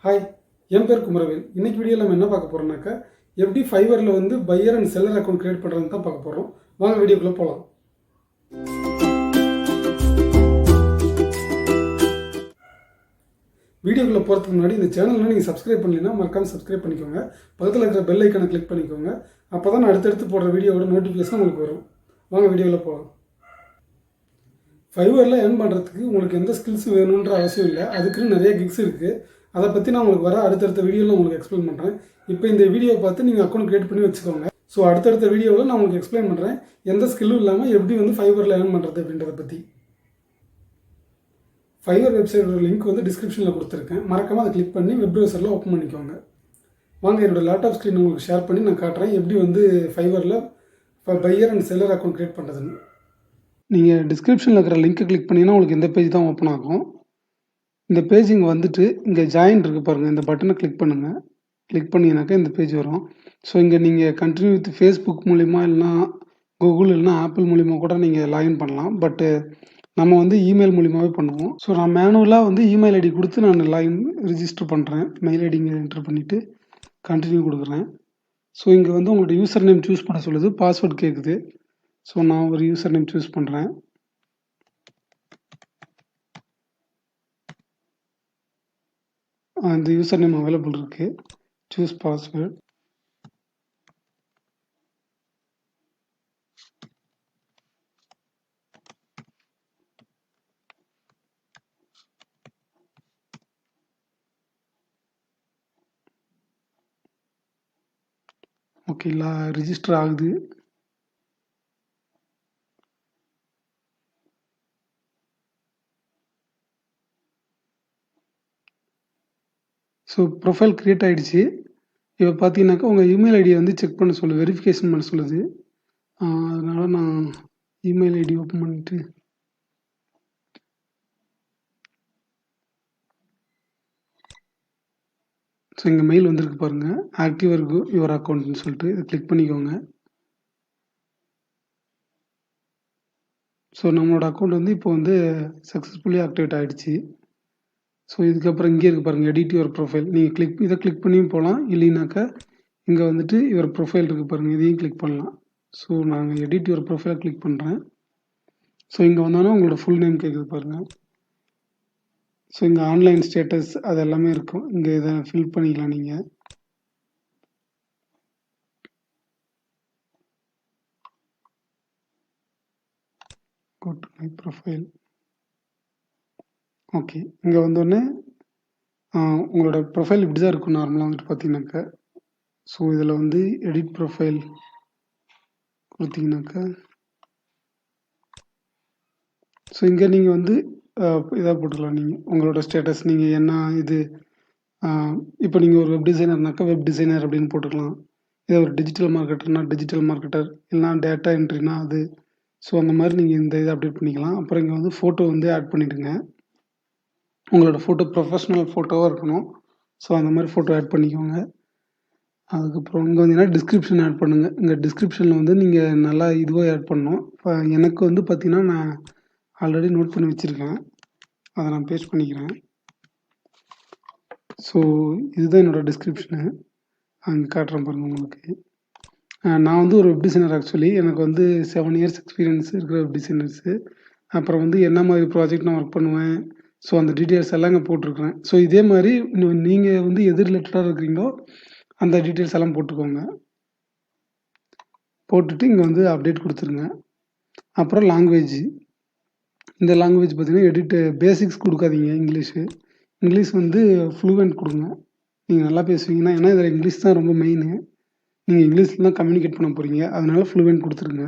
Hi, என் பேர் குமரவேல். இன்னைக்கு வீடியோவில் நம்ம என்ன பார்க்க போகிறோம்னாக்கா, எப்படி ஃபைவரில் வந்து pier and seller account create பண்ணுறதுன்னு தான் பார்க்க போகிறோம். வாங்க வீடியோக்குள்ளே போகலாம். வீடியோக்குள்ளே போகிறதுக்கு முன்னாடி இந்த சேனலில் நீங்கள் சப்ஸ்கிரைப் பண்ணலைன்னா மறக்காமல் சப்ஸ்கிரைப் பண்ணிக்கோங்க. பக்கத்தில் இருக்கிற பெல் ஐக்கானை கிளிக் பண்ணிக்கோங்க. அப்போ தான் நான் அடுத்தடுத்து போடுற வீடியோவோட நோட்டிஃபிகேஷன் உங்களுக்கு வரும். வாங்க வீடியோவில் போகலாம். ஃபைவரில் ஏர்ன் பண்ணுறதுக்கு உங்களுக்கு எந்த ஸ்கில்ஸ் வேணுன்ற அவசியம் இல்லை. அதுக்குன்னு நிறைய கிக்ஸ் இருக்குது. அதை பற்றி நான் உங்களுக்கு அடுத்தடுத்த வீடியோவில் உங்களுக்கு எக்ஸ்பிளைன் பண்ணுறேன். இப்போ இந்த வீடியோ பார்த்து நீங்கள் அக்கௌண்ட் கிரியேட் பண்ணி வச்சுக்கோங்க. ஸோ அடுத்தடுத்த வீடியோவில் நான் உங்களுக்கு எக்ஸ்பிளைன் பண்ணுறேன் எந்த ஸ்கில்லும் இல்லாமல் எப்படி வந்து ஃபைவரில் ஏர்ன் பண்ணுறது அப்படின்றத பற்றி. ஃபைவர் வெப்சைட்டோட லிங்க் வந்து டிஸ்கிரிப்ஷனில் கொடுத்துருக்கேன். மறக்காமல் அதை கிளிக் பண்ணி வெப் ப்ரௌசரில் ஓப்பன் பண்ணிக்கோங்க. வாங்க என்னோடய லேப்டாப் ஸ்க்ரீன் உங்களுக்கு ஷேர் பண்ணி நான் காட்டுறேன் எப்படி வந்து ஃபைவரில் buyer and seller account create பண்ணுறதுன்னு. நீங்கள் டிஸ்கிரிப்ஷனில் இருக்கிற லிங்க்கை கிளிக் பண்ணிங்கன்னா உங்களுக்கு இந்த பேஜ் தான் ஓப்பன் ஆகும். இந்த பேஜ் இங்கே வந்துட்டு இங்கே ஜாயின் இருக்குது பாருங்கள், இந்த பட்டனை கிளிக் பண்ணுங்கள். கிளிக் பண்ணிங்கனாக்கா இந்த பேஜ் வரும். ஸோ இங்கே நீங்கள் கண்டினியூ வித் ஃபேஸ்புக் மூலிமா இல்லைனா கூகுள் இல்லைனா ஆப்பிள் மூலிமா கூட நீங்கள் லாகின் பண்ணலாம். பட்டு நம்ம வந்து இமெயில் மூலிமாவே பண்ணுவோம். ஸோ நான் மேனுவலாக வந்து இமெயில் ஐடி கொடுத்து நான் லாகின் ரிஜிஸ்டர் பண்ணுறேன். மெயில் ஐடி இங்கே என்ட்ரு பண்ணிவிட்டு கண்டினியூ கொடுக்குறேன். ஸோ இங்கே வந்து உங்களோட யூசர் நேம் சூஸ் பண்ண சொல்லுது, பாஸ்வேர்டு கேட்குது. ஸோ நான் ஒரு யூசர் நேம் சூஸ் பண்ணுறேன். இந்த யூசர் நேம் அவைலபிள் இருக்குது. Choose password. ஓகேங்களா, ரிஜிஸ்டர் ஆகுது. ஸோ ப்ரொஃபைல் க்ரியேட் ஆகிடுச்சு. இப்போ பார்த்தீங்கன்னாக்கா உங்கள் இமெயில் ஐடியை வந்து செக் பண்ண சொல்லுது, வெரிஃபிகேஷன் பண்ண சொல்லுது. அதனால் நான் இமெயில் ஐடி ஓப்பன் பண்ணிவிட்டு ஸோ இங்கே மெயில் வந்திருக்கு பாருங்கள், ஆக்டிவ் இருக்கு யுவர் அக்கௌண்ட்னு சொல்லிட்டு இதை கிளிக் பண்ணிக்கோங்க. ஸோ நம்மளோட அக்கௌண்ட் வந்து இப்போ வந்து சக்ஸஸ்ஃபுல்லி ஆக்டிவேட் ஆகிடுச்சு. ஸோ இதுக்கப்புறம் இங்கே இருக்குது பாருங்கள், எடிட் யுவர் ப்ரொஃபைல். நீங்கள் இதை கிளிக் பண்ணியும் போகலாம், இல்லைனாக்கா இங்கே வந்துட்டு யுவர் ப்ரொஃபைல் இருக்குது பாருங்கள், இதையும் கிளிக் பண்ணலாம். ஸோ நாங்கள் எடிட் யுவர் ப்ரொஃபைலை கிளிக் பண்ணுறேன். ஸோ இங்கே வந்தோன்னா உங்களோட ஃபுல் நேம் கேட்குது பாருங்கள். ஸோ இங்கே ஆன்லைன் ஸ்டேட்டஸ் அது எல்லாமே இருக்கும். இங்கே இதை ஃபில் பண்ணிக்கலாம் நீங்கள். Go to my profile. Okay, இங்கே வந்தோடனே உங்களோட ப்ரொஃபைல் இப்படி தான் இருக்கும் நார்மலாக வந்துட்டு பார்த்தீங்கன்னாக்கா. ஸோ இதில் வந்து எடிட் ப்ரொஃபைல் கொடுத்தீங்கன்னாக்கா, ஸோ இங்கே நீங்கள் வந்து இதாக போட்டுக்கலாம். நீங்கள் உங்களோட ஸ்டேட்டஸ் நீங்கள் என்ன இது இப்போ நீங்கள் ஒரு வெப் டிசைனர்னாக்கா வெப் டிசைனர் அப்படின்னு போட்டுக்கலாம். இதே ஒரு டிஜிட்டல் மார்க்கெட்டர்னா டிஜிட்டல் மார்க்கெட்டர், இல்லைனா டேட்டா என்ட்ரினா அது. ஸோ அந்த மாதிரி நீங்கள் இந்த இதை அப்டேட் பண்ணிக்கலாம். அப்புறம் இங்கே வந்து ஃபோட்டோ வந்து ஆட் பண்ணிவிடுங்க. உங்களோட ஃபோட்டோ ப்ரொஃபஷ்னல் ஃபோட்டோவாக இருக்கணும். ஸோ அந்த மாதிரி ஃபோட்டோ ஆட் பண்ணிக்கோங்க. அதுக்கப்புறம் இங்கே வந்தீங்கன்னா டிஸ்கிரிப்ஷன் ஆட் பண்ணுங்கள். இங்கே டிஸ்கிரிப்ஷனில் வந்து நீங்கள் நல்லா இதுவாக ஆட் பண்ணணும். இப்போ எனக்கு வந்து பார்த்திங்கன்னா நான் ஆல்ரெடி நோட் பண்ணி வச்சுருக்கேன், அதை நான் பேஸ்ட் பண்ணிக்கிறேன். ஸோ இதுதான் என்னோடய டிஸ்கிரிப்ஷனு. அங்கே காட்டுறேன் பாருங்கள் உங்களுக்கு. நான் வந்து ஒரு வெப் டிசைனர். ஆக்சுவலி எனக்கு வந்து 7 இயர்ஸ் எக்ஸ்பீரியன்ஸ் இருக்கிற வெப் டிசைனர்ஸு. அப்புறம் வந்து என்ன மாதிரி ப்ராஜெக்ட் நான் ஒர்க் பண்ணுவேன், ஸோ அந்த டீட்டெயில்ஸ் எல்லாம் இங்கே போட்டிருக்கிறேன். ஸோ இதே மாதிரி நீங்கள் வந்து எது ரிலேட்டடாக இருக்கிறீங்களோ அந்த டீட்டெயில்ஸ் எல்லாம் போட்டுக்கோங்க. போட்டுட்டு இங்கே வந்து அப்டேட் கொடுத்துருங்க. அப்புறம் லாங்குவேஜ், இந்த லாங்குவேஜ் பார்த்தீங்கன்னா பேசிக்ஸ் கொடுக்காதீங்க. இங்கிலீஷ் வந்து ஃப்ளூவெண்ட் கொடுங்க. நீங்கள் நல்லா பேசுவீங்கன்னா, ஏன்னா இதில் இங்கிலீஷ் தான் ரொம்ப மெயினு. நீங்கள் இங்கிலீஷில் தான் கம்யூனிகேட் பண்ண போகிறீங்க, அதனால ஃப்ளூவெண்ட் கொடுத்துருங்க.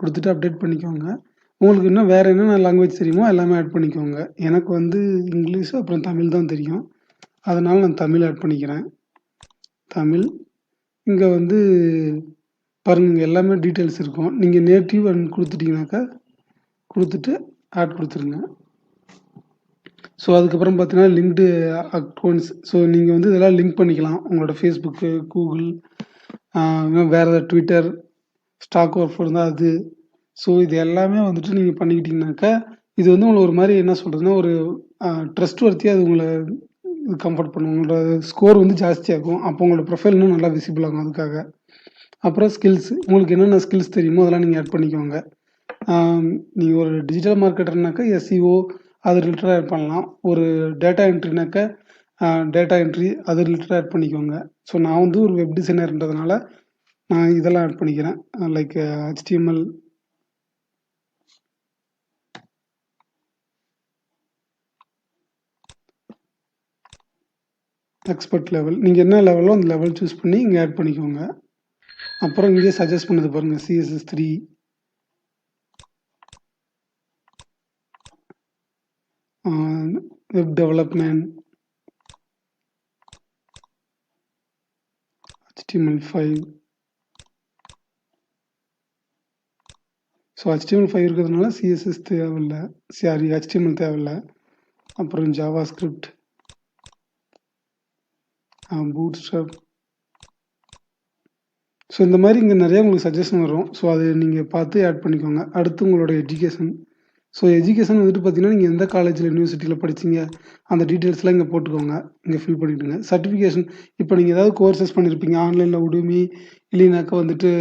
கொடுத்துட்டு அப்டேட் பண்ணிக்கோங்க. உங்களுக்கு இன்னும் வேறு என்னென்ன லாங்குவேஜ் தெரியுமோ எல்லாமே ஆட் பண்ணிக்கோங்க. எனக்கு வந்து இங்கிலீஷ் அப்புறம் தமிழ் தான் தெரியும், அதனால் நான் தமிழ் ஆட் பண்ணிக்கிறேன். தமிழ். இங்கே வந்து பாருங்கள், எல்லாமே டீட்டெயில்ஸ் இருக்கும். நீங்கள் நேட்டிவ் அண்ட் கொடுத்துட்டிங்கனாக்கா கொடுத்துட்டு ஆட் கொடுத்துருங்க. ஸோ அதுக்கப்புறம் பார்த்தீங்கன்னா லிங்க்டு அக்கௌண்ட்ஸ். ஸோ நீங்கள் வந்து இதெல்லாம் லிங்க் பண்ணிக்கலாம். உங்களோட ஃபேஸ்புக்கு, கூகுள், வேறு ஏதாவது ட்விட்டர், ஸ்டாக் ஒர்க் இருந்தால் அது. ஸோ இது எல்லாமே வந்துட்டு நீங்கள் பண்ணிக்கிட்டிங்கனாக்கா இது வந்து உங்களுக்கு ஒரு மாதிரி என்ன சொல்கிறதுனா ஒரு ட்ரஸ்ட் வர்த்தியாக அது உங்களை இது கம்ஃபர்ட் பண்ணும். உங்களோட ஸ்கோர் வந்து ஜாஸ்தியாகும். அப்போ உங்களோட ப்ரொஃபைல் இன்னும் நல்லா விசிபிள் ஆகும் அதுக்காக. அப்புறம் ஸ்கில்ஸ். உங்களுக்கு என்னென்ன ஸ்கில்ஸ் தெரியுமோ அதெல்லாம் நீங்கள் ஆட் பண்ணிக்கோங்க. நீங்கள் ஒரு டிஜிட்டல் மார்க்கெட்டர்னாக்கா எஸ்இஓ அது ரிலேட்டடாக ஆட் பண்ணலாம். ஒரு டேட்டா என்ட்ரினாக்கா டேட்டா என்ட்ரி அது ரிலேட்டடாக ஆட் பண்ணிக்கோங்க. ஸோ நான் வந்து ஒரு வெப் டிசைனர்ன்றதுனால நான் இதெல்லாம் ஆட் பண்ணிக்கிறேன். Like HTML expert level. நீங்கள் என்ன லெவலோ அந்த லெவல் சூஸ் பண்ணி இங்கே ஆட் பண்ணிக்கோங்க. அப்புறம் இங்கே சஜஸ்ட் பண்ணது பாருங்கள், CSS3, web development, HTML5. So HTML5 இருக்கிறதுனால CSS தேவையில்லை, சாரி HTML தேவையில்லை. அப்புறம் ஜாவா ஸ்கிரிப்ட், பூட்ஸ்ட்ராப். ஸோ இந்த மாதிரி இங்கே நிறையா உங்களுக்கு சஜஷன் வரும். ஸோ அதை நீங்கள் பார்த்து ஆட் பண்ணிக்கோங்க. அடுத்து உங்களோட எஜுகேஷன். ஸோ எஜுகேஷன் வந்துட்டு பார்த்தீங்கன்னா, நீங்கள் எந்த காலேஜில் யூனிவர்சிட்டியில் படிச்சீங்க அந்த டீட்டெயில்ஸ்லாம் இங்கே போட்டுக்கோங்க. இங்கே ஃபில் பண்ணிவிடுங்க. சர்டிஃபிகேஷன் இப்போ நீங்கள் ஏதாவது கோர்சஸ் பண்ணியிருப்பீங்க ஆன்லைனில் உடுமி, இல்லைனாக்கா வந்துட்டு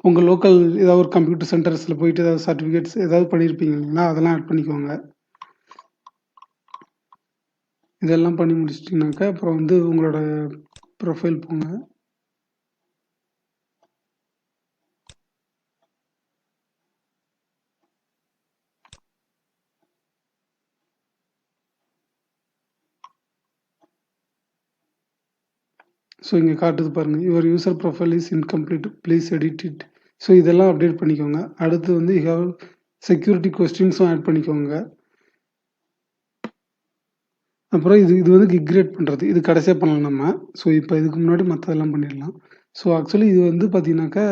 உங்கள் லோக்கல் ஏதாவது ஒரு கம்ப்யூட்டர் சென்டர்ஸில் போயிட்டு ஏதாவது சர்டிஃபிகேட்ஸ் ஏதாவது பண்ணியிருப்பீங்க இல்லைங்களா, அதெல்லாம் ஆட் பண்ணிக்கோங்க. இதெல்லாம் பண்ணி முடிச்சிட்டிங்கனாக்கா அப்புறம் வந்து உங்களோட ப்ரொஃபைல் போங்க. ஸோ இங்கே காட்டுது பாருங்கள், your user profile is incomplete, please edit it. So இதெல்லாம் அப்டேட் பண்ணிக்கோங்க. அடுத்து வந்து யூ ஹேவ் செக்யூரிட்டி கொஸ்டின்ஸும் ஆட் பண்ணிக்கோங்க. அப்புறம் இது வந்து கிக் கிரியேட் பண்ணுறது, இது கடைசியாக பண்ணலாம் நம்ம. ஸோ இப்போ இதுக்கு முன்னாடி மற்றதெல்லாம் பண்ணிடலாம். ஸோ ஆக்சுவலி இது வந்து பார்த்தீங்கன்னாக்கா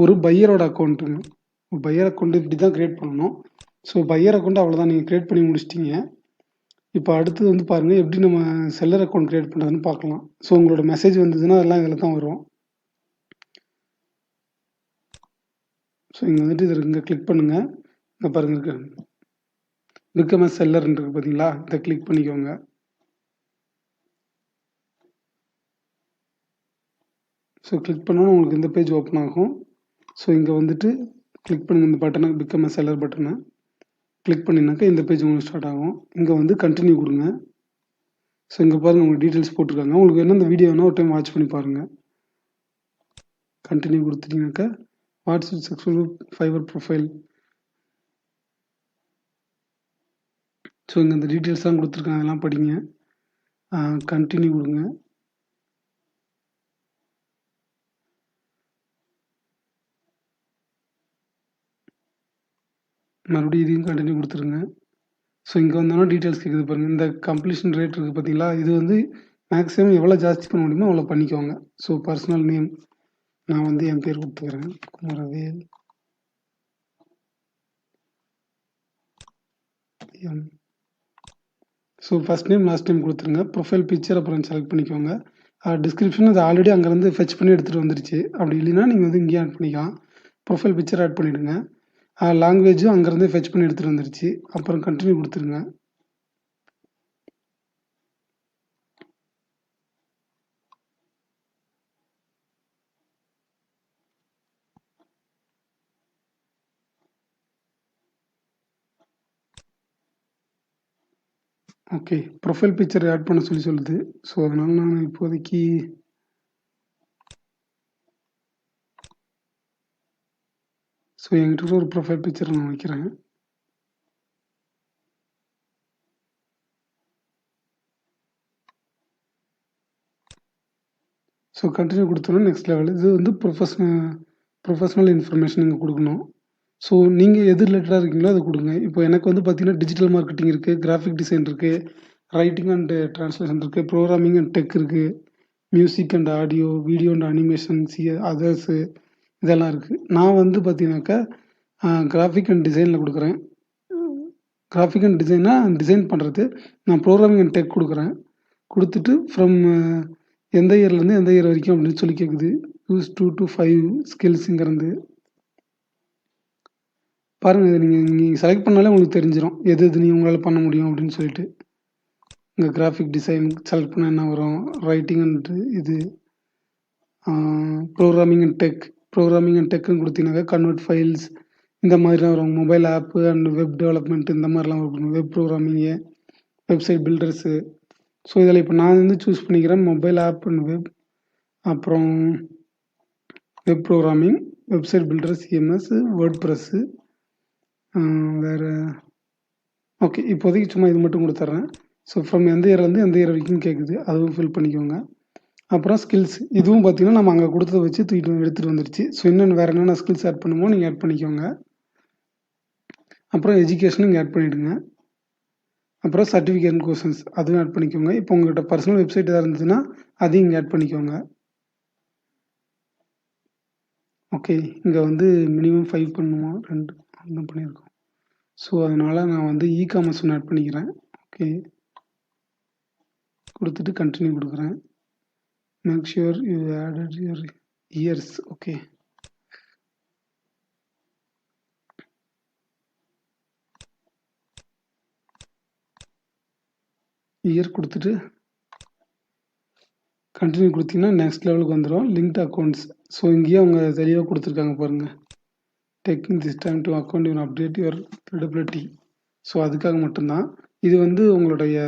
ஒரு பையரோட அக்கௌண்ட்டுங்க. பையர் அக்கௌண்ட் இப்படி தான் க்ரியேட் பண்ணணும். ஸோ பையர் அக்கௌண்ட் அவ்வளோதான், நீங்கள் க்ரியேட் பண்ணி முடிச்சிட்டிங்க. இப்போ அடுத்தது வந்து பாருங்கள் எப்படி நம்ம செல்லர் அக்கௌண்ட் க்ரியேட் பண்ணுறதுன்னு பார்க்கலாம். ஸோ உங்களோட மெசேஜ் வந்ததுன்னா அதெல்லாம் இதில் தான் வரும். ஸோ இங்கே வந்துட்டு இதில் இங்கே கிளிக் பண்ணுங்கள். இங்கே பாருங்கள் இருக்கு பிகம் அ செல்லர்ன்னு இருக்குது பார்த்தீங்களா, இதை கிளிக் பண்ணிக்கோங்க. ஸோ கிளிக் பண்ணோன்னா உங்களுக்கு இந்த பேஜ் ஓப்பன் ஆகும். ஸோ இங்கே வந்துட்டு கிளிக் பண்ணுங்கள் இந்த பட்டனை, பிகம் அ செல்லர் பட்டனை கிளிக் பண்ணினாக்கா இந்த பேஜ் உங்களுக்கு ஸ்டார்ட் ஆகும். இங்கே வந்து கண்டினியூ கொடுங்க. ஸோ இங்கே பாருங்கள் உங்களுக்கு டீட்டெயில்ஸ் போட்டிருக்காங்க. உங்களுக்கு என்ன இந்த வீடியோ வேணால் ஒரு டைம் வாட்ச் பண்ணி பாருங்கள். கண்டினியூ கொடுத்துட்டீங்கன்னாக்கா what's it successful Fiverr profile. So இங்கே இந்த டீட்டெயில்ஸ்லாம் கொடுத்துருக்காங்க, அதெல்லாம் படிங்க. கண்டினியூ கொடுங்க. மறுபடியும் இதையும் கண்டினியூ கொடுத்துருங்க. ஸோ இங்கே வந்தோன்னா டீட்டெயில்ஸ் கேட்குது பாருங்கள். இந்த கம்ப்ளீஷன் ரேட் இருக்குது பார்த்தீங்களா, இது வந்து மேக்ஸிமம் எவ்வளோ ஜாஸ்தி பண்ண முடியுமோ அவ்வளோ பண்ணிக்கோங்க. ஸோ பர்சனல் நேம் நான் வந்து என் பேர் கொடுத்துக்கிறேன், Kumaravel M. So first name last name கொடுத்துருங்க. ப்ரொஃபைல் பிக்சர் அப்புறம் செலக்ட் பண்ணிக்கோங்க. டிஸ்கிரிப்ஷன் அது ஆல்ரெடி அங்கேருந்து ஃபெச் பண்ணி எடுத்துகிட்டு வந்துருச்சு. அப்படி இல்லைன்னா நீங்கள் வந்து இங்கேயே ஆட் பண்ணிக்கலாம். ப்ரொஃபைல் பிக்சர் ஆட் பண்ணிவிடுங்க. லாங்குவேஜும் அங்கேருந்து ஃபெச் பண்ணி எடுத்துகிட்டு வந்துருச்சு. அப்புறம் கண்டினியூ கொடுத்துருங்க. ஓகே, ப்ரொஃபைல் பிக்சர் ஆட் பண்ண சொல்லுது. ஸோ அதனால் நான் இப்போதைக்கு என்கிட்ட ஒரு ப்ரொஃபைல் பிக்சர் நான் வைக்கிறேன். ஸோ கண்டினியூ கொடுத்தோன்னா நெக்ஸ்ட் லெவல். இது வந்து ப்ரொஃபஷனல் இன்ஃபர்மேஷன் நீங்கள் கொடுக்கணும். ஸோ நீங்கள் எது ரிலேட்டடாக இருக்கீங்களோ அதை கொடுங்க. இப்போ எனக்கு வந்து பார்த்தீங்கன்னா டிஜிட்டல் மார்க்கெட்டிங் இருக்குது, கிராஃபிக் டிசைன் இருக்குது, ரைட்டிங் அண்ட் ட்ரான்ஸ்லேஷன் இருக்குது, ப்ரோக்ராமிங் அண்ட் டெக் இருக்குது, music and audio, video and animation, others இதெல்லாம் இருக்குது. நான் வந்து பார்த்தீங்கன்னாக்கா கிராஃபிக் அண்ட் டிசைனில் கொடுக்குறேன். கிராஃபிக் அண்ட் டிசைன் பண்ணுறது. நான் ப்ரோக்ராமிங் அண்ட் டெக் கொடுக்குறேன். கொடுத்துட்டு ஃப்ரம் எந்த இயர்லேருந்து எந்த இயர் வரைக்கும் அப்படின்னு சொல்லி கேட்குது. யூஸ் 2 to 5 ஸ்கில்ஸுங்கிறது பாருங்கள். இதை நீங்கள் செலக்ட் பண்ணாலே உங்களுக்கு தெரிஞ்சிடும் எது எது உங்களால் பண்ண முடியும் அப்படின்னு சொல்லிட்டு. இங்கே கிராஃபிக் டிசைன் செலக்ட் பண்ணால் என்ன வரும், ரைட்டிங் அண்ட் இது ப்ரோக்ராமிங் அண்ட் டெக்குன்னு கொடுத்தீங்கன்னாக்கா கன்வெர்ட் ஃபைல்ஸ் இந்த மாதிரிலாம் வரும். Mobile app and web development இந்த மாதிரிலாம் வரும். Web programming, website builders. So இதில் இப்போ நான் வந்து சூஸ் பண்ணிக்கிறேன் மொபைல் ஆப் அண்ட் வெப், அப்புறம் web programming, website builder, CMS, WordPress, வேறு ஓகே. இப்போதைக்கு சும்மா இது மட்டும் கொடுத்துட்றேன். ஸோ ஃப்ரம் எந்த இயர்லேருந்து எந்த இயர் வரைக்கும் கேட்குது, அதுவும் ஃபில் பண்ணிக்கோங்க. அப்புறம் ஸ்கில்ஸ், இதுவும் பார்த்தீங்கன்னா நம்ம அங்கே கொடுத்ததை வச்சு எடுத்துகிட்டு வந்துடுச்சு. ஸோ இன்னும் வேறு என்னென்ன ஸ்கில்ஸ் ஆட் பண்ணுமோ நீங்கள் ஆட் பண்ணிக்கோங்க. அப்புறம் எஜுகேஷனும் இங்கே ஆட் பண்ணிவிடுங்க. அப்புறம் சர்டிஃபிகேட் கொஷன்ஸ் அதுவும் ஆட் பண்ணிக்கோங்க. இப்போ உங்கள்கிட்ட பர்சனல் வெப்சைட் எதாவது இருந்துச்சுன்னா அதையும் இங்கே ஆட் பண்ணிக்கோங்க. ஓகே, இங்கே வந்து மினிமம் 5 பண்ணுமா, 2 தான் பண்ணியிருக்கோம். ஸோ அதனால் நான் வந்து இகாமர்ஸ் ஒன்று ஆட் பண்ணிக்கிறேன். ஓகே, கொடுத்துட்டு கண்டினியூ கொடுக்குறேன். Make sure you added your years. Okay, year கொடுத்துட்டு கண்டினியூ கொடுத்தீங்கன்னா நெக்ஸ்ட் லெவலுக்கு வந்துடும். Linked accounts. ஸோ இங்கேயே அவங்க தெளிவாக கொடுத்துருக்காங்க பாருங்கள். Taking this time to account you update your credibility. So அதுக்காக மட்டும்தான் இது வந்து உங்களுடைய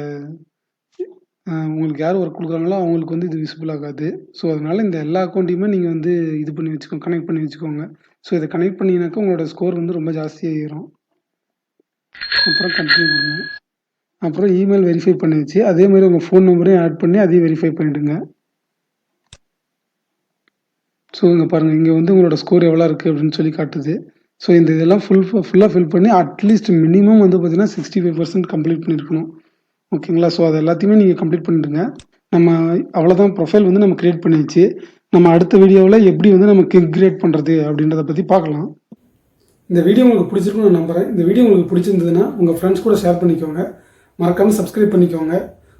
உங்களுக்கு யார் ஒர்க் கொடுக்குறாங்களோ அவங்களுக்கு வந்து இது விசிபிள் ஆகாது. ஸோ அதனால் இந்த எல்லா அக்கௌண்ட்டையுமே நீங்கள் வந்து இது பண்ணி வச்சுக்கோங்க, கனெக்ட் பண்ணி வச்சுக்கோங்க. ஸோ இதை கனெக்ட் பண்ணிங்கனாக்கா உங்களோட ஸ்கோர் வந்து ரொம்ப ஜாஸ்தியாகிடும். அப்புறம் கண்டினியூ கொடுங்க. அப்புறம் இமெயில் வெரிஃபை பண்ணி வச்சு அதே மாதிரி உங்கள் ஃபோன் நம்பரையும் ஆட் பண்ணி அதையும் வெரிஃபை பண்ணிவிடுங்க. ஸோ இங்கே பாருங்கள், இங்கே வந்து உங்களோட ஸ்கோர் எவ்வளோ இருக்குது அப்படின்னு சொல்லி காட்டுது. ஸோ இந்த இதெல்லாம் ஃபுல்லாக ஃபில் பண்ணி அட்லீஸ்ட் மினிமம் வந்து பார்த்தீங்கன்னா 65% கம்ப்ளீட் பண்ணியிருக்கணும். ஓகேங்களா? ஸோ அது எல்லாத்தையுமே நீங்கள் கம்ப்ளீட் பண்ணிடுங்க. நம்ம அவ்வளோதான், ப்ரொஃபைல் வந்து நம்ம க்ரியேட் பண்ணிடுச்சு. நம்ம அடுத்த வீடியோவில் எப்படி வந்து நம்ம கிரியேட் பண்ணுறது அப்படின்றத பற்றி பார்க்கலாம். இந்த வீடியோ உங்களுக்கு பிடிச்சிருக்குன்னு நான் நம்புகிறேன். இந்த வீடியோ உங்களுக்கு பிடிச்சிருந்ததுன்னா உங்கள் ஃப்ரெண்ட்ஸ் கூட ஷேர் பண்ணிக்கோங்க. மறக்காமல் சப்ஸ்கிரைப் பண்ணிக்கோங்க.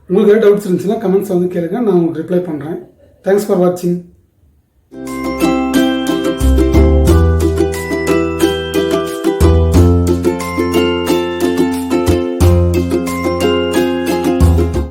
உங்களுக்கு ஏதாவது டவுட்ஸ் இருந்துச்சுன்னா கமெண்ட்ஸில் வந்து கேளுங்க, நான் உங்களுக்கு ரிப்ளை பண்ணுறேன். தேங்க்ஸ் ஃபார் வாட்சிங்.